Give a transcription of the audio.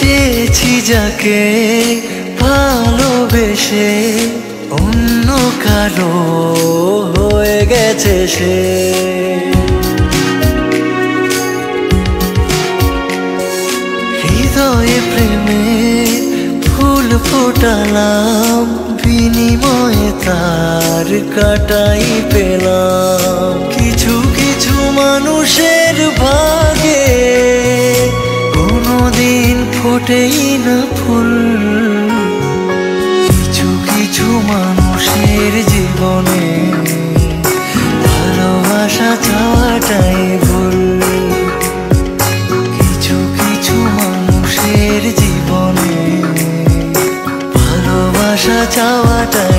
চেয়েছি যাকে ভালোবেসে অন্য কারো হয়ে গেছে সে। হৃদয়ে প্রেমে ফুল ফোটালাম, বিনিময়ে তার কাটাই পেলাম। কিছু কিছু মানুষের ভাগে কোনোদিন ফোটেই না ফুল, কিছু কিছু মানুষের জীবনে ভালোবাসা চাওয়াটাই ভুল। কিছু কিছু মানুষের জীবনে ভালোবাসা চাওয়াটাই